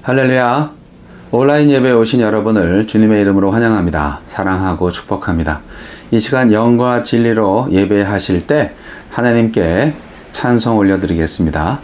할렐루야. 온라인 예배에 오신 여러분을 주님의 이름으로 환영합니다. 사랑하고 축복합니다. 이 시간 영과 진리로 예배하실 때 하나님께 찬송 올려드리겠습니다.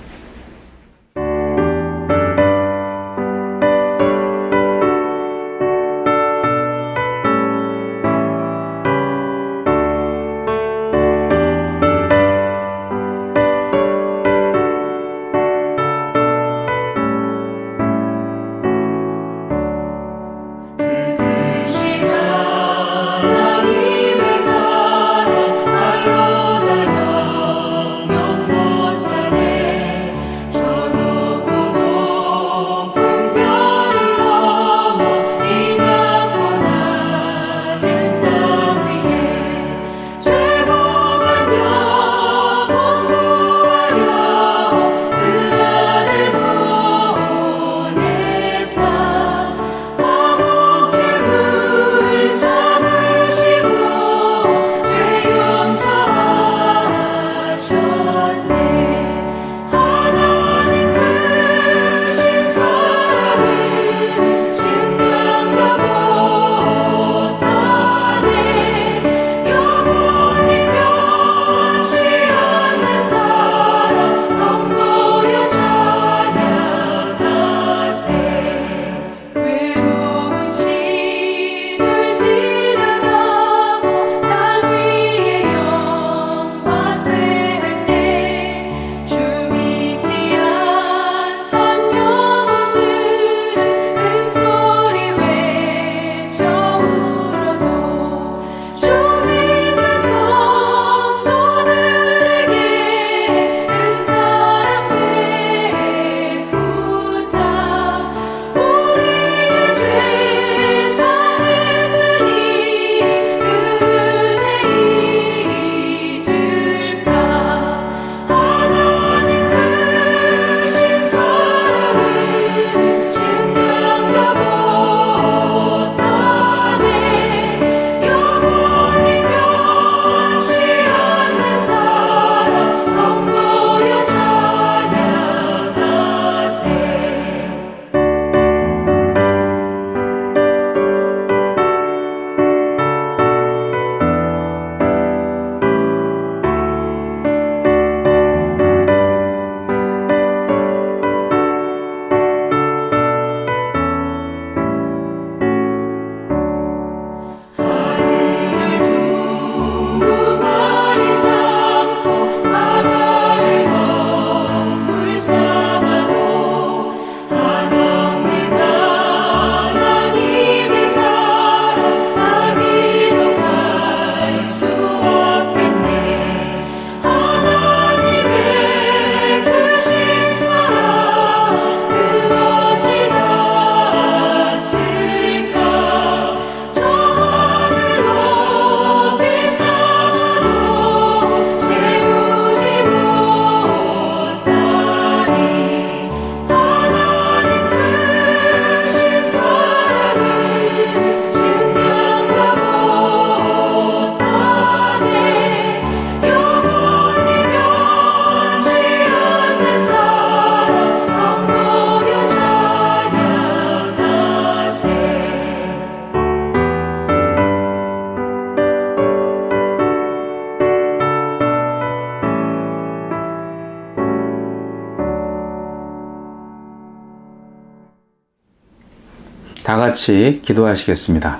다 같이 기도하시겠습니다.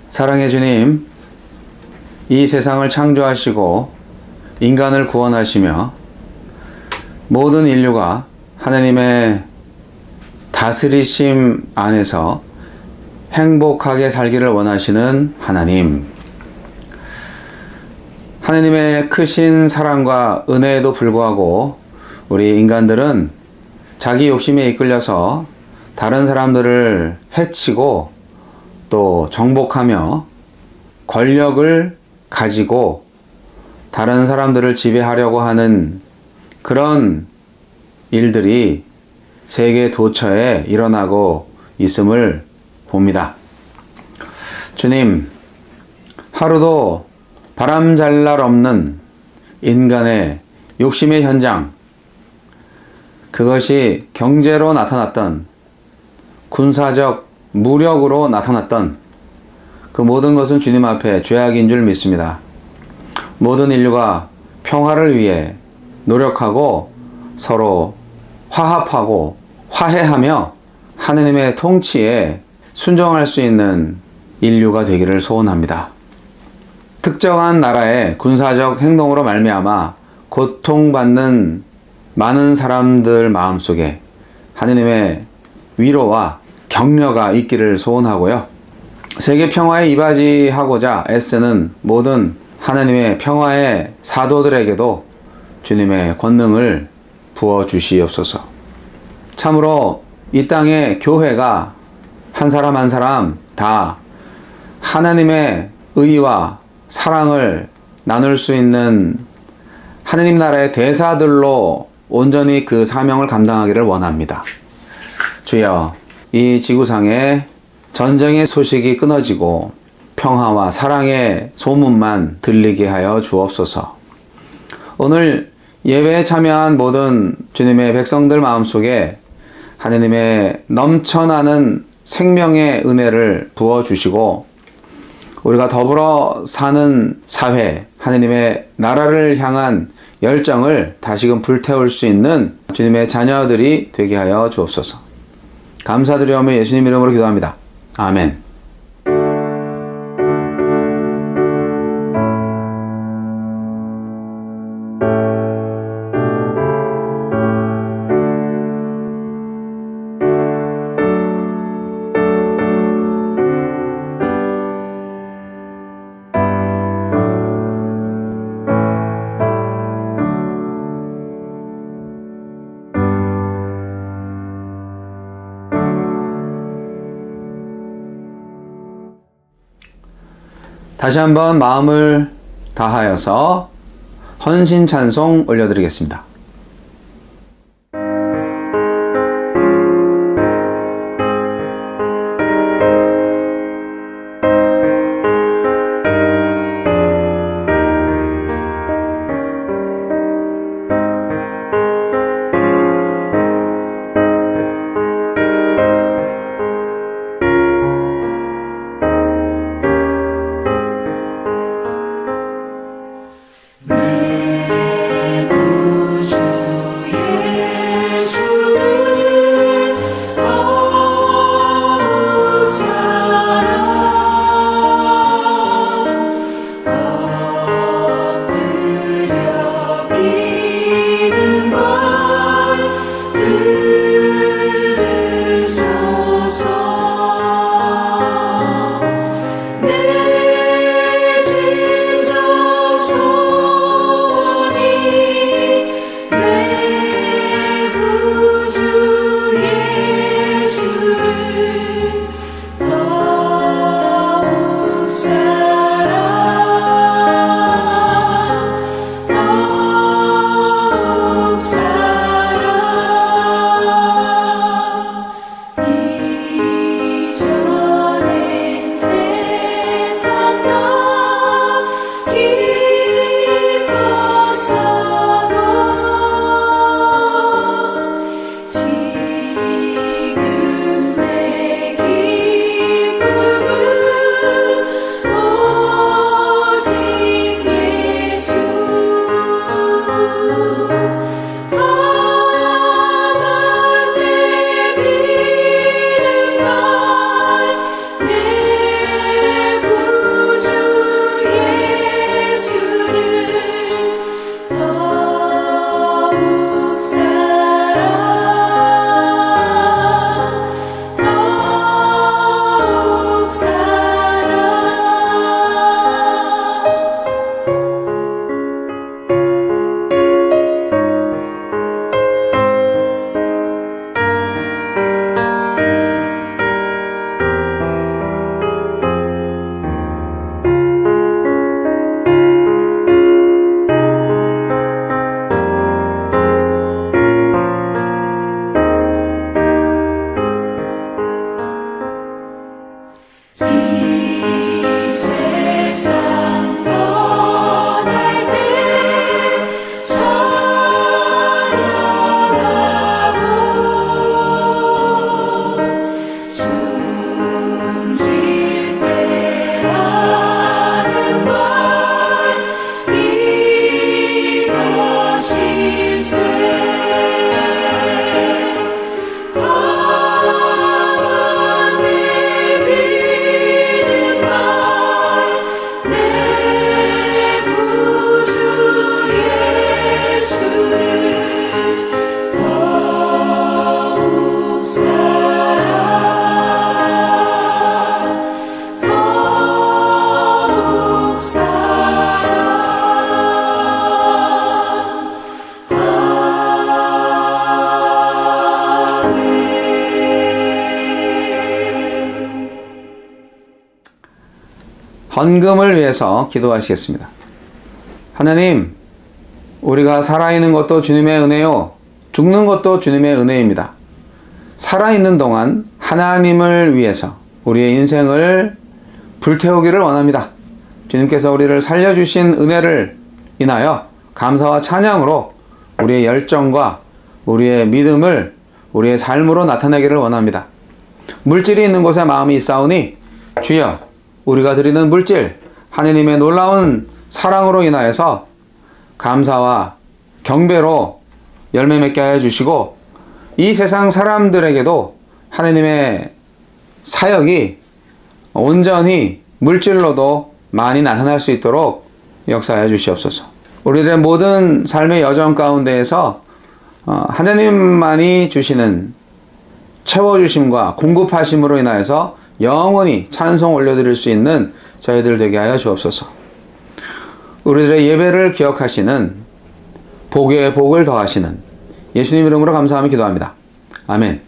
사랑의 주님, 이 세상을 창조하시고 인간을 구원하시며 모든 인류가 하나님의 다스리심 안에서 행복하게 살기를 원하시는 하나님, 하나님의 크신 사랑과 은혜에도 불구하고 우리 인간들은 자기 욕심에 이끌려서 다른 사람들을 해치고 또 정복하며 권력을 가지고 다른 사람들을 지배하려고 하는 그런 일들이 세계 도처에 일어나고 있음을 봅니다. 주님, 하루도 바람잘 날 없는 인간의 욕심의 현장, 그것이 경제로 나타났던, 군사적 무력으로 나타났던 그 모든 것은 주님 앞에 죄악인 줄 믿습니다. 모든 인류가 평화를 위해 노력하고 서로 화합하고 화해하며 하느님의 통치에 순종할 수 있는 인류가 되기를 소원합니다. 특정한 나라의 군사적 행동으로 말미암아 고통받는 많은 사람들 마음속에 하느님의 위로와 격려가 있기를 소원하고요. 세계 평화에 이바지하고자 애쓰는 모든 하나님의 평화의 사도들에게도 주님의 권능을 부어주시옵소서. 참으로 이 땅의 교회가 한 사람 한 사람 다 하나님의 의와 사랑을 나눌 수 있는 하느님 나라의 대사들로 온전히 그 사명을 감당하기를 원합니다. 주여, 이 지구상에 전쟁의 소식이 끊어지고 평화와 사랑의 소문만 들리게 하여 주옵소서. 오늘 예배에 참여한 모든 주님의 백성들 마음속에 하느님의 넘쳐나는 생명의 은혜를 부어주시고 우리가 더불어 사는 사회, 하느님의 나라를 향한 열정을 다시금 불태울 수 있는 주님의 자녀들이 되게 하여 주옵소서. 감사드리오며 예수님 이름으로 기도합니다. 아멘. 다시 한번 마음을 다하여서 헌신 찬송 올려드리겠습니다. 내 헌금을 위해서 기도하시겠습니다. 하나님, 우리가 살아있는 것도 주님의 은혜요, 죽는 것도 주님의 은혜입니다. 살아있는 동안 하나님을 위해서 우리의 인생을 불태우기를 원합니다. 주님께서 우리를 살려주신 은혜를 인하여 감사와 찬양으로 우리의 열정과 우리의 믿음을 우리의 삶으로 나타내기를 원합니다. 물질이 있는 곳에 마음이 있사오니 주여, 우리가 드리는 물질, 하느님의 놀라운 사랑으로 인하여서 감사와 경배로 열매 맺게 하여 주시고, 이 세상 사람들에게도 하느님의 사역이 온전히 물질로도 많이 나타날 수 있도록 역사하여 주시옵소서. 우리들의 모든 삶의 여정 가운데에서 하나님만이 주시는 채워주심과 공급하심으로 인하여서 영원히 찬송 올려드릴 수 있는 저희들 되게 하여 주옵소서. 우리들의 예배를 기억하시는, 복에 복을 더하시는 예수님 이름으로 감사하며 기도합니다. 아멘.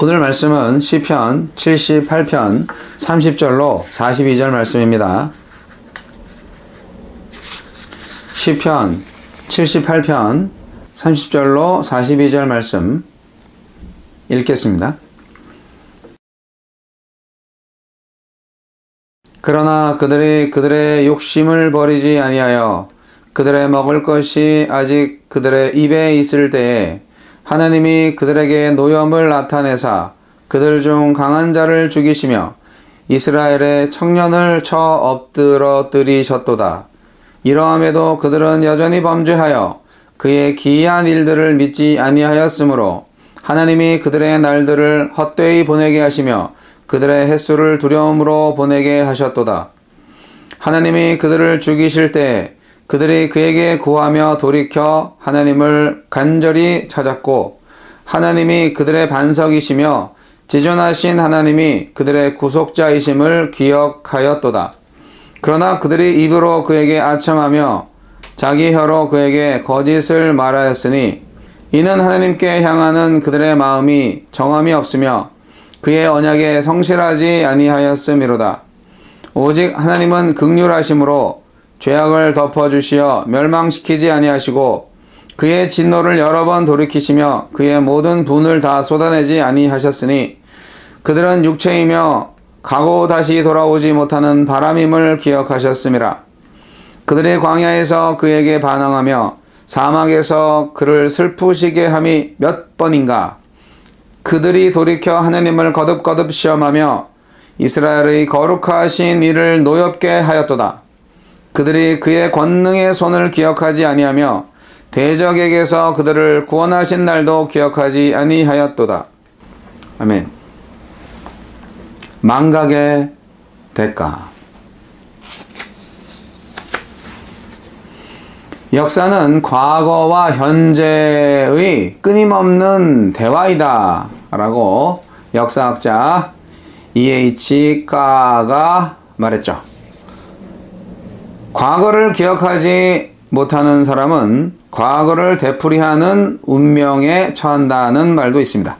오늘 말씀은 시편 78편 30절로 42절 말씀입니다. 시편 78편 30절로 42절 말씀 읽겠습니다. 그러나 그들이 그들의 욕심을 버리지 아니하여 그들의 먹을 것이 아직 그들의 입에 있을 때에 하나님이 그들에게 노염을 나타내사 그들 중 강한 자를 죽이시며 이스라엘의 청년을 쳐 엎드러뜨리셨도다. 이러함에도 그들은 여전히 범죄하여 그의 기이한 일들을 믿지 아니하였으므로 하나님이 그들의 날들을 헛되이 보내게 하시며 그들의 햇수를 두려움으로 보내게 하셨도다. 하나님이 그들을 죽이실 때 그들이 그에게 구하며 돌이켜 하나님을 간절히 찾았고, 하나님이 그들의 반석이시며 지존하신 하나님이 그들의 구속자이심을 기억하였도다. 그러나 그들이 입으로 그에게 아첨하며 자기 혀로 그에게 거짓을 말하였으니 이는 하나님께 향하는 그들의 마음이 정함이 없으며 그의 언약에 성실하지 아니하였음이로다. 오직 하나님은 긍휼하심으로 죄악을 덮어주시어 멸망시키지 아니하시고 그의 진노를 여러 번 돌이키시며 그의 모든 분을 다 쏟아내지 아니하셨으니 그들은 육체이며 가고 다시 돌아오지 못하는 바람임을 기억하셨음이라. 그들이 광야에서 그에게 반항하며 사막에서 그를 슬프시게 함이 몇 번인가. 그들이 돌이켜 하나님을 거듭거듭 시험하며 이스라엘의 거룩하신 이를 노엽게 하였도다. 그들이 그의 권능의 손을 기억하지 아니하며 대적에게서 그들을 구원하신 날도 기억하지 아니하였도다. 아멘. 망각의 대가. 역사는 과거와 현재의 끊임없는 대화이다 라고 역사학자 E.H. 까가 말했죠. 과거를 기억하지 못하는 사람은 과거를 되풀이하는 운명에 처한다는 말도 있습니다.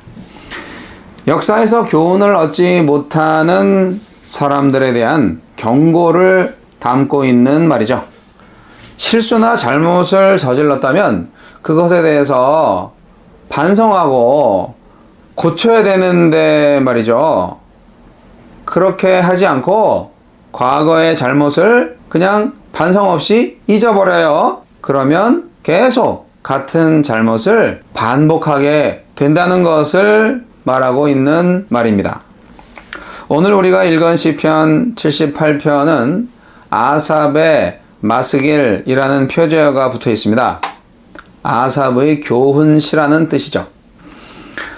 역사에서 교훈을 얻지 못하는 사람들에 대한 경고를 담고 있는 말이죠. 실수나 잘못을 저질렀다면 그것에 대해서 반성하고 고쳐야 되는데 말이죠. 그렇게 하지 않고 과거의 잘못을 그냥 반성 없이 잊어버려요. 그러면 계속 같은 잘못을 반복하게 된다는 것을 말하고 있는 말입니다. 오늘 우리가 읽은 시편 78편은 아삽의 마스길이라는 표제어가 붙어 있습니다. 아삽의 교훈시라는 뜻이죠.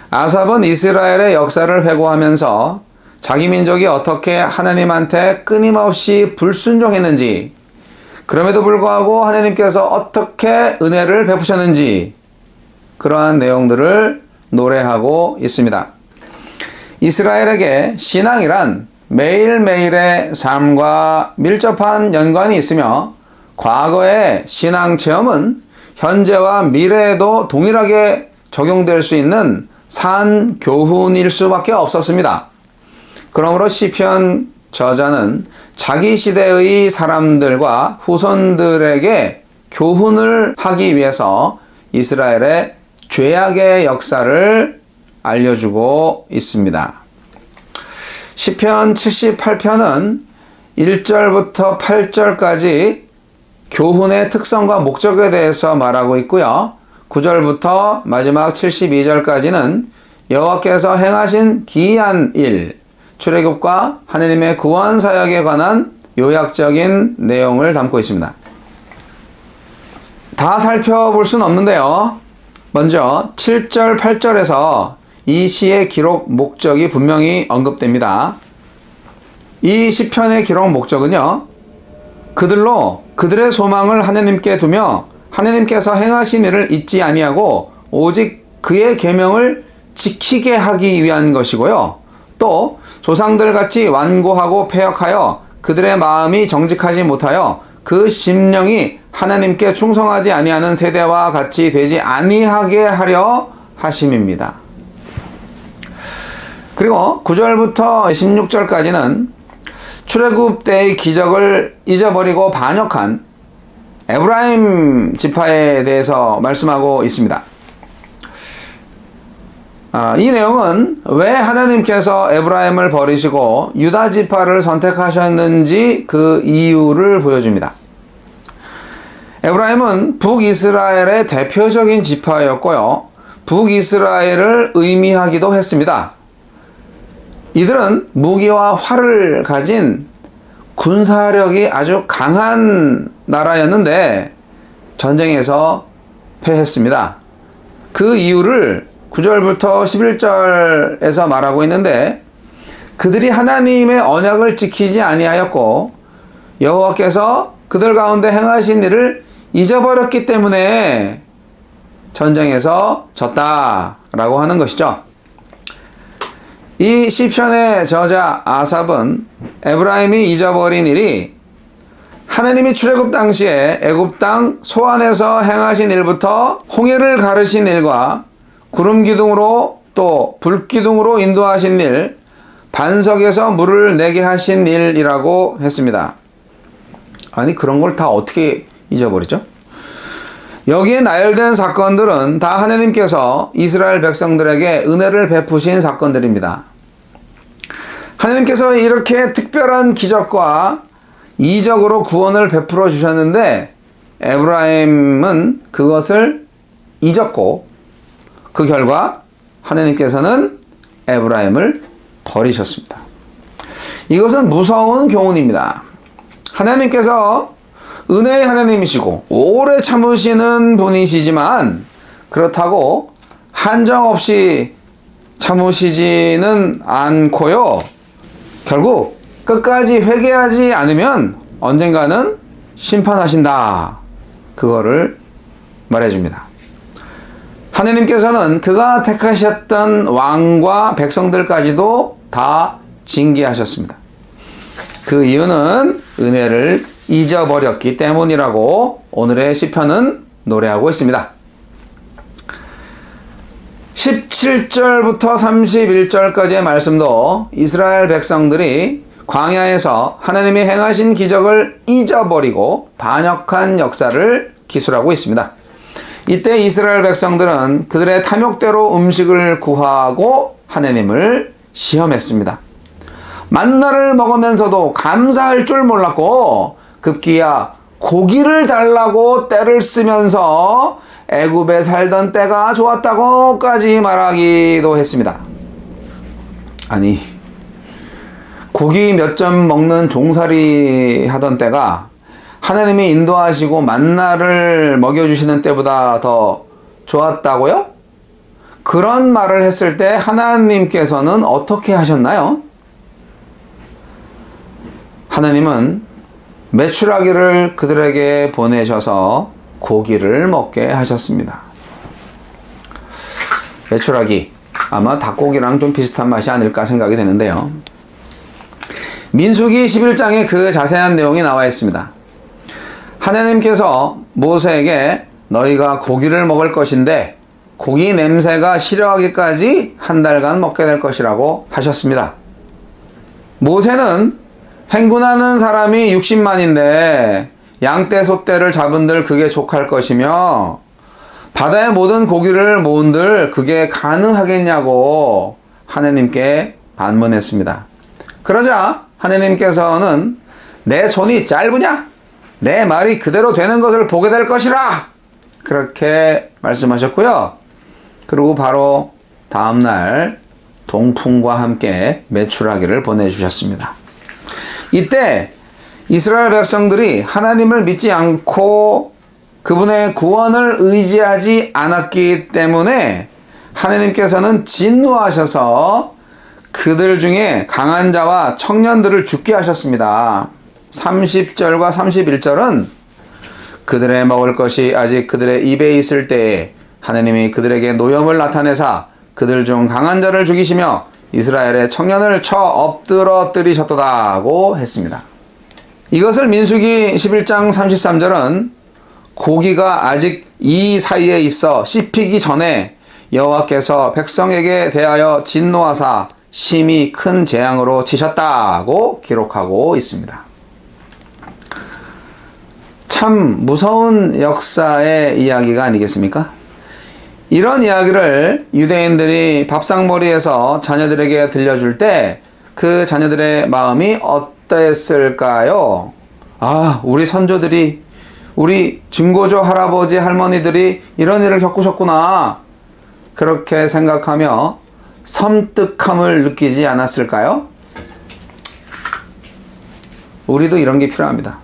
아삽은 이스라엘의 역사를 회고하면서 자기 민족이 어떻게 하나님한테 끊임없이 불순종했는지, 그럼에도 불구하고 하나님께서 어떻게 은혜를 베푸셨는지 그러한 내용들을 노래하고 있습니다. 이스라엘에게 신앙이란 매일매일의 삶과 밀접한 연관이 있으며 과거의 신앙 체험은 현재와 미래에도 동일하게 적용될 수 있는 산 교훈일 수밖에 없었습니다. 그러므로 시편 저자는 자기 시대의 사람들과 후손들에게 교훈을 하기 위해서 이스라엘의 죄악의 역사를 알려주고 있습니다. 시편 78편은 1절부터 8절까지 교훈의 특성과 목적에 대해서 말하고 있고요. 9절부터 마지막 72절까지는 여호와께서 행하신 기이한 일, 출애굽과 하느님의 구원 사역에 관한 요약적인 내용을 담고 있습니다. 다 살펴볼 수는 없는데요. 먼저 7절, 8절에서 이 시의 기록 목적이 분명히 언급됩니다. 이 시편의 기록 목적은요, 그들로 그들의 소망을 하느님께 두며 하느님께서 행하신 일을 잊지 아니하고 오직 그의 계명을 지키게 하기 위한 것이고요. 또 조상들 같이 완고하고 패역하여 그들의 마음이 정직하지 못하여 그 심령이 하나님께 충성하지 아니하는 세대와 같이 되지 아니하게 하려 하심입니다. 그리고 9절부터 16절까지는 출애굽 때의 기적을 잊어버리고 반역한 에브라임 지파에 대해서 말씀하고 있습니다. 이 내용은 왜 하나님께서 에브라임을 버리시고 유다 지파를 선택하셨는지 그 이유를 보여줍니다. 에브라임은 북이스라엘의 대표적인 지파였고요. 북이스라엘을 의미하기도 했습니다. 이들은 무기와 활을 가진 군사력이 아주 강한 나라였는데 전쟁에서 패했습니다. 그 이유를 9절부터 11절에서 말하고 있는데, 그들이 하나님의 언약을 지키지 아니하였고 여호와께서 그들 가운데 행하신 일을 잊어버렸기 때문에 전쟁에서 졌다라고 하는 것이죠. 이 시편의 저자 아삽은 에브라임이 잊어버린 일이 하나님이 출애굽 당시에 애굽 땅 소안에서 행하신 일부터 홍해를 가르신 일과 구름 기둥으로 또 불 기둥으로 인도하신 일, 반석에서 물을 내게 하신 일이라고 했습니다. 아니, 그런 걸 다 어떻게 잊어버리죠? 여기에 나열된 사건들은 다 하나님께서 이스라엘 백성들에게 은혜를 베푸신 사건들입니다. 하나님께서 이렇게 특별한 기적과 이적으로 구원을 베풀어 주셨는데 에브라임은 그것을 잊었고, 그 결과 하나님께서는 에브라임을 버리셨습니다. 이것은 무서운 교훈입니다. 하나님께서 은혜의 하나님이시고 오래 참으시는 분이시지만 그렇다고 한정없이 참으시지는 않고요. 결국 끝까지 회개하지 않으면 언젠가는 심판하신다. 그거를 말해줍니다. 하느님께서는 그가 택하셨던 왕과 백성들까지도 다 징계하셨습니다. 그 이유는 은혜를 잊어버렸기 때문이라고 오늘의 시편은 노래하고 있습니다. 17절부터 31절까지의 말씀도 이스라엘 백성들이 광야에서 하나님이 행하신 기적을 잊어버리고 반역한 역사를 기술하고 있습니다. 이때 이스라엘 백성들은 그들의 탐욕대로 음식을 구하고 하나님을 시험했습니다. 만나를 먹으면서도 감사할 줄 몰랐고 급기야 고기를 달라고 떼를 쓰면서 애굽에 살던 때가 좋았다고까지 말하기도 했습니다. 아니, 고기 몇 점 먹는 종살이 하던 때가 하나님이 인도하시고 만나를 먹여주시는 때보다 더 좋았다고요? 그런 말을 했을 때 하나님께서는 어떻게 하셨나요? 하나님은 메추라기를 그들에게 보내셔서 고기를 먹게 하셨습니다. 메추라기, 아마 닭고기랑 좀 비슷한 맛이 아닐까 생각이 되는데요. 민수기 11장에 그 자세한 내용이 나와 있습니다. 하나님께서 모세에게 너희가 고기를 먹을 것인데 고기 냄새가 싫어하기까지 한 달간 먹게 될 것이라고 하셨습니다. 모세는 행군하는 사람이 60만인데 양떼 소떼를 잡은들 그게 족할 것이며 바다의 모든 고기를 모은들 그게 가능하겠냐고 하느님께 반문했습니다. 그러자 하느님께서는 내 손이 짧으냐? 내 말이 그대로 되는 것을 보게 될 것이라! 그렇게 말씀하셨고요. 그리고 바로 다음날 동풍과 함께 메추라기를 보내주셨습니다. 이때 이스라엘 백성들이 하나님을 믿지 않고 그분의 구원을 의지하지 않았기 때문에 하나님께서는 진노하셔서 그들 중에 강한 자와 청년들을 죽게 하셨습니다. 30절과 31절은 그들의 먹을 것이 아직 그들의 입에 있을 때에 하나님이 그들에게 노염을 나타내사 그들 중 강한 자를 죽이시며 이스라엘의 청년을 쳐 엎드러뜨리셨도다고 했습니다. 이것을 민수기 11장 33절은 고기가 아직 이 사이에 있어 씹히기 전에 여호와께서 백성에게 대하여 진노하사 심히 큰 재앙으로 치셨다고 기록하고 있습니다. 참 무서운 역사의 이야기가 아니겠습니까? 이런 이야기를 유대인들이 밥상머리에서 자녀들에게 들려줄 때 그 자녀들의 마음이 어땠을까요? 아, 우리 선조들이, 우리 증거조 할아버지 할머니들이 이런 일을 겪으셨구나. 그렇게 생각하며 섬뜩함을 느끼지 않았을까요? 우리도 이런 게 필요합니다.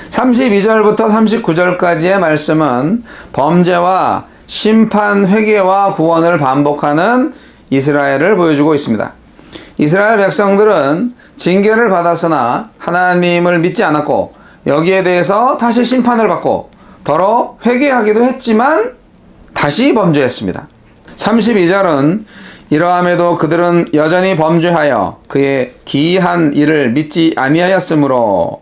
32절부터 39절까지의 말씀은 범죄와 심판, 회개와 구원을 반복하는 이스라엘을 보여주고 있습니다. 이스라엘 백성들은 징계를 받았으나 하나님을 믿지 않았고 여기에 대해서 다시 심판을 받고 더러 회개하기도 했지만 다시 범죄했습니다. 32절은 이러함에도 그들은 여전히 범죄하여 그의 기이한 일을 믿지 아니하였으므로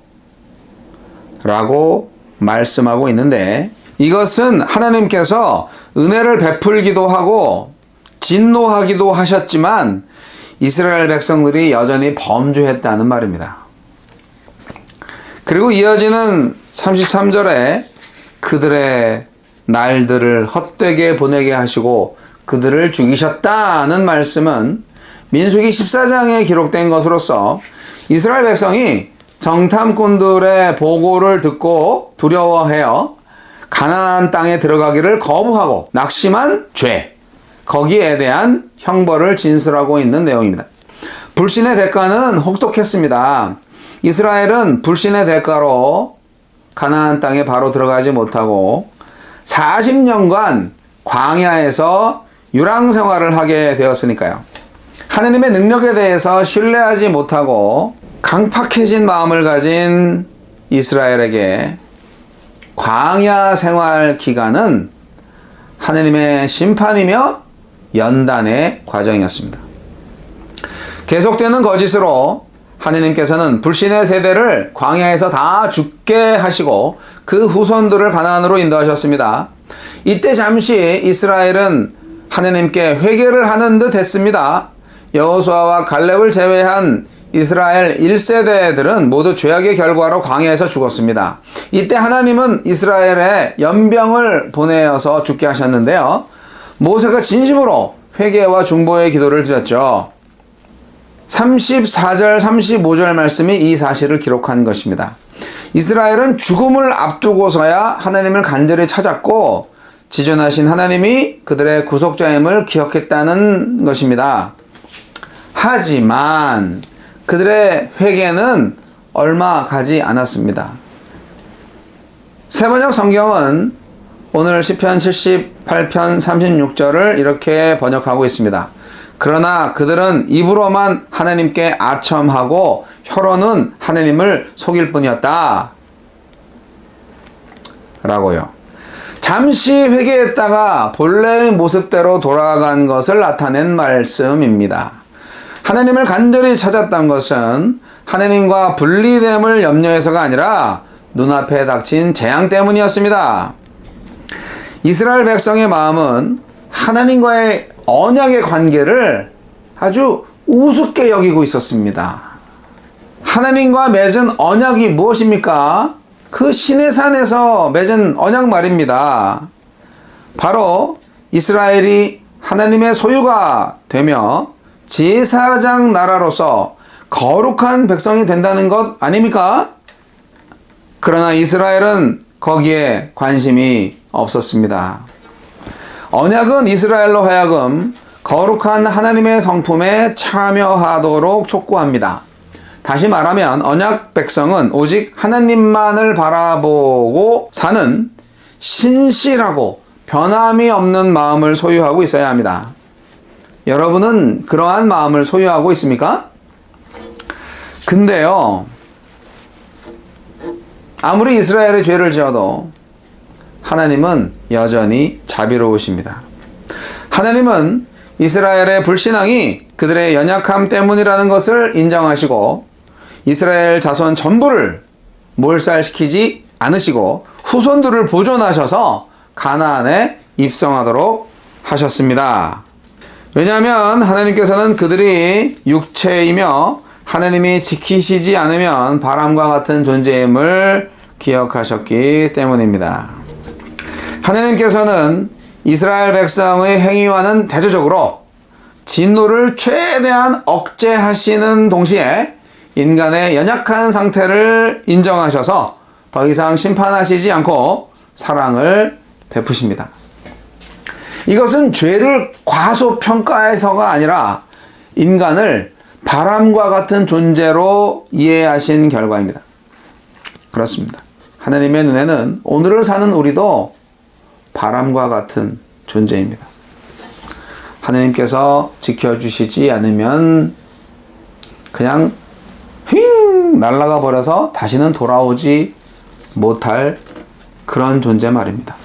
라고 말씀하고 있는데 이것은 하나님께서 은혜를 베풀기도 하고 진노하기도 하셨지만 이스라엘 백성들이 여전히 범죄했다는 말입니다. 그리고 이어지는 33절에 그들의 날들을 헛되게 보내게 하시고 그들을 죽이셨다는 말씀은 민수기 14장에 기록된 것으로서 이스라엘 백성이 정탐꾼들의 보고를 듣고 두려워하여 가나안 땅에 들어가기를 거부하고 낙심한 죄, 거기에 대한 형벌을 진술하고 있는 내용입니다. 불신의 대가는 혹독했습니다. 이스라엘은 불신의 대가로 가나안 땅에 바로 들어가지 못하고 40년간 광야에서 유랑 생활을 하게 되었으니까요. 하느님의 능력에 대해서 신뢰하지 못하고 강팍해진 마음을 가진 이스라엘에게 광야 생활 기간은 하느님의 심판이며 연단의 과정이었습니다. 계속되는 거짓으로 하느님께서는 불신의 세대를 광야에서 다 죽게 하시고 그 후손들을 가나안으로 인도하셨습니다. 이때 잠시 이스라엘은 하느님께 회개를 하는 듯 했습니다. 여호수아와 갈렙을 제외한 이스라엘 1세대들은 모두 죄악의 결과로 광야에서 죽었습니다. 이때 하나님은 이스라엘에 연병을 보내어서 죽게 하셨는데요. 모세가 진심으로 회개와 중보의 기도를 드렸죠. 34절 35절 말씀이 이 사실을 기록한 것입니다. 이스라엘은 죽음을 앞두고서야 하나님을 간절히 찾았고 지존하신 하나님이 그들의 구속자임을 기억했다는 것입니다. 하지만 그들의 회개는 얼마 가지 않았습니다. 세번역 성경은 오늘 시편 78편 36절을 이렇게 번역하고 있습니다. 그러나 그들은 입으로만 하나님께 아첨하고 혀로는 하나님을 속일 뿐이었다. 라고요. 잠시 회개했다가 본래의 모습대로 돌아간 것을 나타낸 말씀입니다. 하나님을 간절히 찾았던 것은 하나님과 분리됨을 염려해서가 아니라 눈앞에 닥친 재앙 때문이었습니다. 이스라엘 백성의 마음은 하나님과의 언약의 관계를 아주 우습게 여기고 있었습니다. 하나님과 맺은 언약이 무엇입니까? 그 시내산에서 맺은 언약 말입니다. 바로 이스라엘이 하나님의 소유가 되며 제사장 나라로서 거룩한 백성이 된다는 것 아닙니까? 그러나 이스라엘은 거기에 관심이 없었습니다. 언약은 이스라엘로 하여금 거룩한 하나님의 성품에 참여하도록 촉구합니다. 다시 말하면 언약 백성은 오직 하나님만을 바라보고 사는 신실하고 변함이 없는 마음을 소유하고 있어야 합니다. 여러분은 그러한 마음을 소유하고 있습니까? 근데요, 아무리 이스라엘의 죄를 지어도 하나님은 여전히 자비로우십니다. 하나님은 이스라엘의 불신앙이 그들의 연약함 때문이라는 것을 인정하시고 이스라엘 자손 전부를 몰살시키지 않으시고 후손들을 보존하셔서 가나안에 입성하도록 하셨습니다. 왜냐하면 하나님께서는 그들이 육체이며 하나님이 지키시지 않으면 바람과 같은 존재임을 기억하셨기 때문입니다. 하나님께서는 이스라엘 백성의 행위와는 대조적으로 진노를 최대한 억제하시는 동시에 인간의 연약한 상태를 인정하셔서 더 이상 심판하시지 않고 사랑을 베푸십니다. 이것은 죄를 과소평가해서가 아니라 인간을 바람과 같은 존재로 이해하신 결과입니다. 그렇습니다. 하나님의 눈에는 오늘을 사는 우리도 바람과 같은 존재입니다. 하나님께서 지켜주시지 않으면 그냥 휙 날아가 버려서 다시는 돌아오지 못할 그런 존재 말입니다.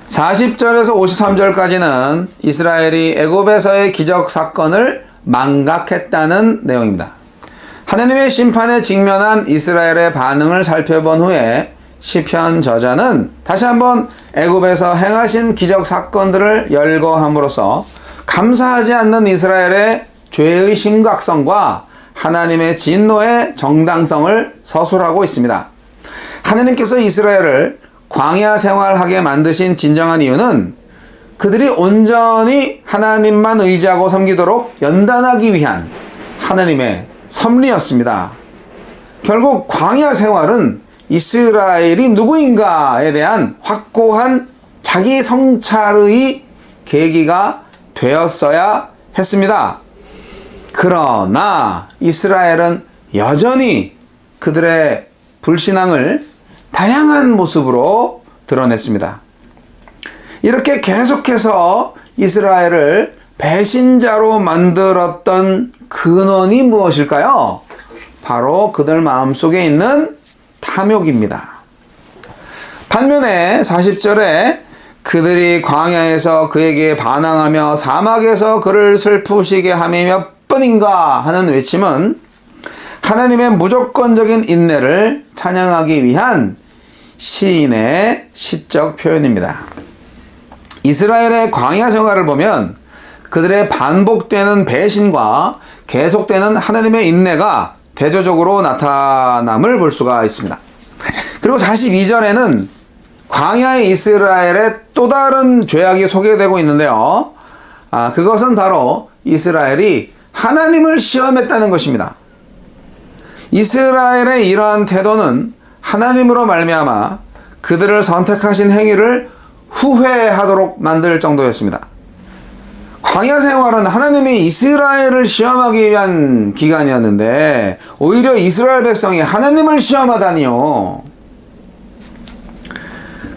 40절에서 53절까지는 이스라엘이 애굽에서의 기적 사건을 망각했다는 내용입니다. 하나님의 심판에 직면한 이스라엘의 반응을 살펴본 후에 시편 저자는 다시 한번 애굽에서 행하신 기적 사건들을 열거함으로써 감사하지 않는 이스라엘의 죄의 심각성과 하나님의 진노의 정당성을 서술하고 있습니다. 하나님께서 이스라엘을 광야 생활하게 만드신 진정한 이유는 그들이 온전히 하나님만 의지하고 섬기도록 연단하기 위한 하나님의 섭리였습니다. 결국 광야 생활은 이스라엘이 누구인가에 대한 확고한 자기 성찰의 계기가 되었어야 했습니다. 그러나 이스라엘은 여전히 그들의 불신앙을 다양한 모습으로 드러냈습니다. 이렇게 계속해서 이스라엘을 배신자로 만들었던 근원이 무엇일까요? 바로 그들 마음속에 있는 탐욕입니다. 반면에 40절에 그들이 광야에서 그에게 반항하며 사막에서 그를 슬프시게 함이 몇 번인가 하는 외침은 하나님의 무조건적인 인내를 찬양하기 위한 시인의 시적 표현입니다. 이스라엘의 광야 생활을 보면 그들의 반복되는 배신과 계속되는 하나님의 인내가 대조적으로 나타남을 볼 수가 있습니다. 그리고 42절에는 광야의 이스라엘의 또 다른 죄악이 소개되고 있는데요. 그것은 바로 이스라엘이 하나님을 시험했다는 것입니다. 이스라엘의 이러한 태도는 하나님으로 말미암아 그들을 선택하신 행위를 후회하도록 만들 정도였습니다. 광야 생활은 하나님이 이스라엘을 시험하기 위한 기간이었는데 오히려 이스라엘 백성이 하나님을 시험하다니요.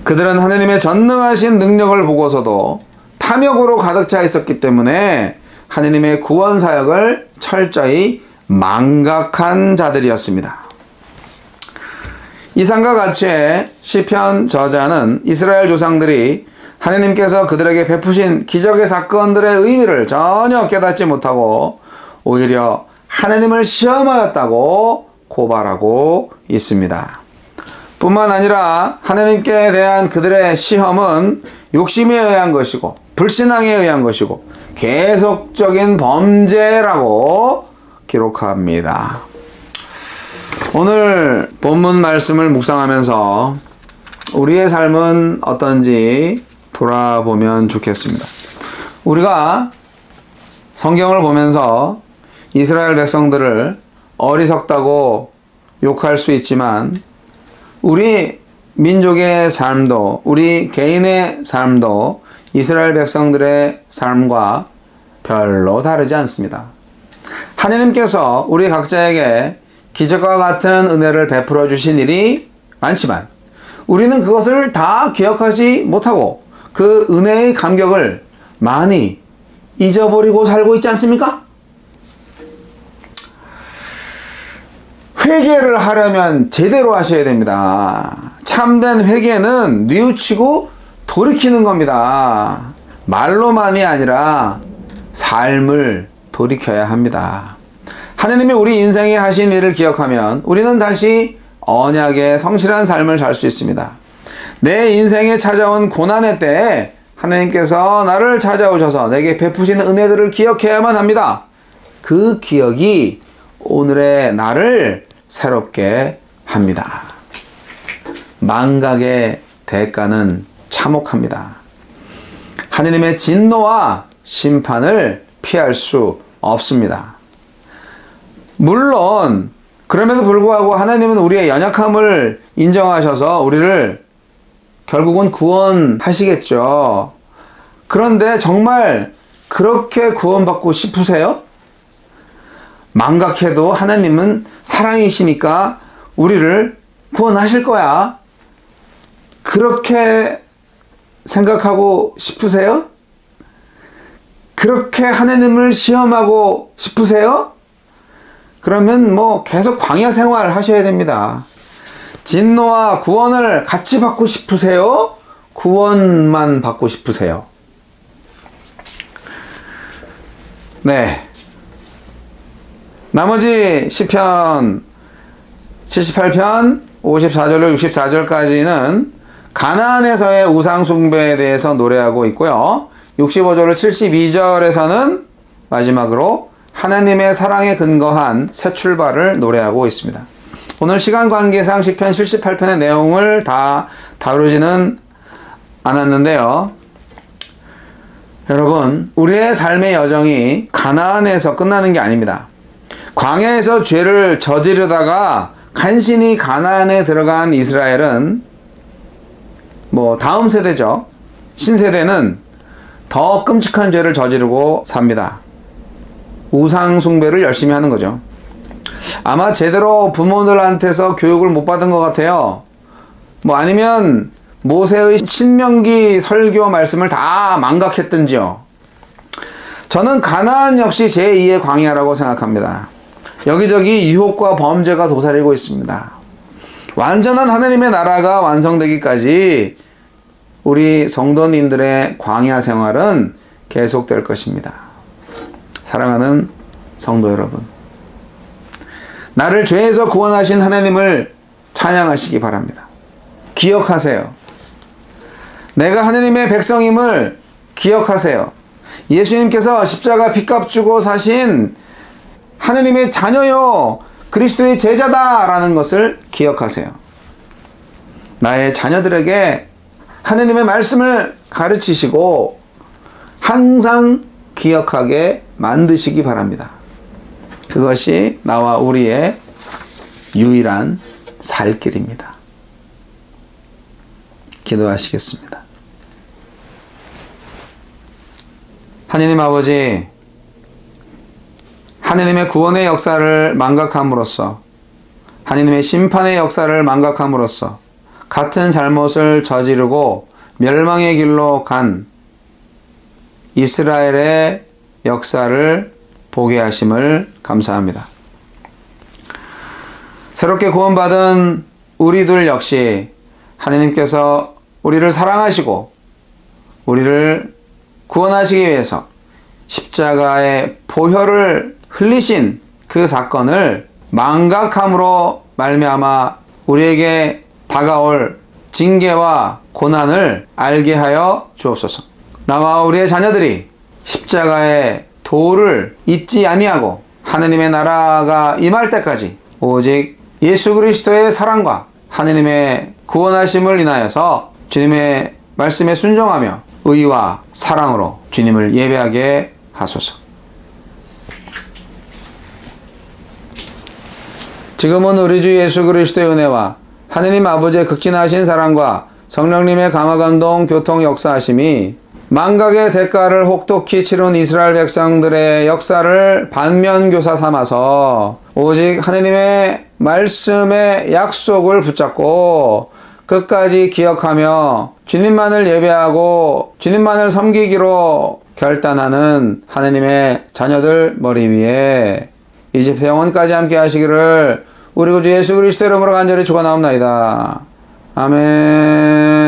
그들은 하나님의 전능하신 능력을 보고서도 탐욕으로 가득 차 있었기 때문에 하나님의 구원 사역을 철저히 망각한 자들이었습니다. 이상과 같이 시편 저자는 이스라엘 조상들이 하나님께서 그들에게 베푸신 기적의 사건들의 의미를 전혀 깨닫지 못하고 오히려 하나님을 시험하였다고 고발하고 있습니다. 뿐만 아니라 하나님께 대한 그들의 시험은 욕심에 의한 것이고 불신앙에 의한 것이고 계속적인 범죄라고 기록합니다. 오늘 본문 말씀을 묵상하면서 우리의 삶은 어떤지 돌아보면 좋겠습니다. 우리가 성경을 보면서 이스라엘 백성들을 어리석다고 욕할 수 있지만 우리 민족의 삶도 우리 개인의 삶도 이스라엘 백성들의 삶과 별로 다르지 않습니다. 하나님께서 우리 각자에게 기적과 같은 은혜를 베풀어 주신 일이 많지만 우리는 그것을 다 기억하지 못하고 그 은혜의 감격을 많이 잊어버리고 살고 있지 않습니까? 회개를 하려면 제대로 하셔야 됩니다. 참된 회개는 뉘우치고 돌이키는 겁니다. 말로만이 아니라 삶을 돌이켜야 합니다. 하나님이 우리 인생에 하신 일을 기억하면 우리는 다시 언약의 성실한 삶을 살 수 있습니다. 내 인생에 찾아온 고난의 때에 하나님께서 나를 찾아오셔서 내게 베푸시는 은혜들을 기억해야만 합니다. 그 기억이 오늘의 나를 새롭게 합니다. 망각의 대가는 참혹합니다. 하나님의 진노와 심판을 피할 수 없습니다. 물론 그럼에도 불구하고 하나님은 우리의 연약함을 인정하셔서 우리를 결국은 구원하시겠죠. 그런데 정말 그렇게 구원받고 싶으세요? 망각해도 하나님은 사랑이시니까 우리를 구원하실 거야. 그렇게 생각하고 싶으세요? 그렇게 하나님을 시험하고 싶으세요? 그러면 계속 광야 생활 하셔야 됩니다. 진노와 구원을 같이 받고 싶으세요? 구원만 받고 싶으세요? 네. 나머지 시편 78편 54절로 64절까지는 가나안에서의 우상 숭배에 대해서 노래하고 있고요. 65절로 72절에서는 마지막으로 하나님의 사랑에 근거한 새 출발을 노래하고 있습니다. 오늘 시간 관계상 시편 78편의 내용을 다 다루지는 않았는데요. 여러분, 우리의 삶의 여정이 가나안에서 끝나는 게 아닙니다. 광야에서 죄를 저지르다가 간신히 가나안에 들어간 이스라엘은 다음 세대죠. 신세대는 더 끔찍한 죄를 저지르고 삽니다. 우상 숭배를 열심히 하는 거죠. 아마 제대로 부모들한테서 교육을 못 받은 것 같아요. 아니면 모세의 신명기 설교 말씀을 다 망각했든지요. 저는 가나안 역시 제2의 광야라고 생각합니다. 여기저기 유혹과 범죄가 도사리고 있습니다. 완전한 하나님의 나라가 완성되기까지 우리 성도님들의 광야 생활은 계속될 것입니다. 사랑하는 성도 여러분, 나를 죄에서 구원하신 하나님을 찬양하시기 바랍니다. 기억하세요. 내가 하나님의 백성임을 기억하세요. 예수님께서 십자가 핏값 주고 사신 하나님의 자녀요, 그리스도의 제자다라는 것을 기억하세요. 나의 자녀들에게 하나님의 말씀을 가르치시고 항상 기억하게 만드시기 바랍니다. 그것이 나와 우리의 유일한 살 길입니다. 기도하시겠습니다. 하나님 아버지, 하나님의 구원의 역사를 망각함으로써, 하나님의 심판의 역사를 망각함으로써 같은 잘못을 저지르고 멸망의 길로 간 이스라엘의 역사를 보게 하심을 감사합니다. 새롭게 구원받은 우리들 역시 하나님께서 우리를 사랑하시고 우리를 구원하시기 위해서 십자가의 보혈을 흘리신 그 사건을 망각함으로 말미암아 우리에게 다가올 징계와 고난을 알게 하여 주옵소서. 나와 우리의 자녀들이 십자가의 도를 잊지 아니하고 하느님의 나라가 임할 때까지 오직 예수 그리스도의 사랑과 하느님의 구원하심을 인하여서 주님의 말씀에 순종하며 의와 사랑으로 주님을 예배하게 하소서. 지금은 우리 주 예수 그리스도의 은혜와 하느님 아버지의 극진하신 사랑과 성령님의 강화 감동 교통 역사하심이 망각의 대가를 혹독히 치른 이스라엘 백성들의 역사를 반면교사 삼아서 오직 하느님의 말씀의 약속을 붙잡고 끝까지 기억하며 주님만을 예배하고 주님만을 섬기기로 결단하는 하느님의 자녀들 머리 위에 이집트 영원까지 함께 하시기를 우리 구주 예수 그리스도 이름으로 간절히 축원하옵나이다. 아멘.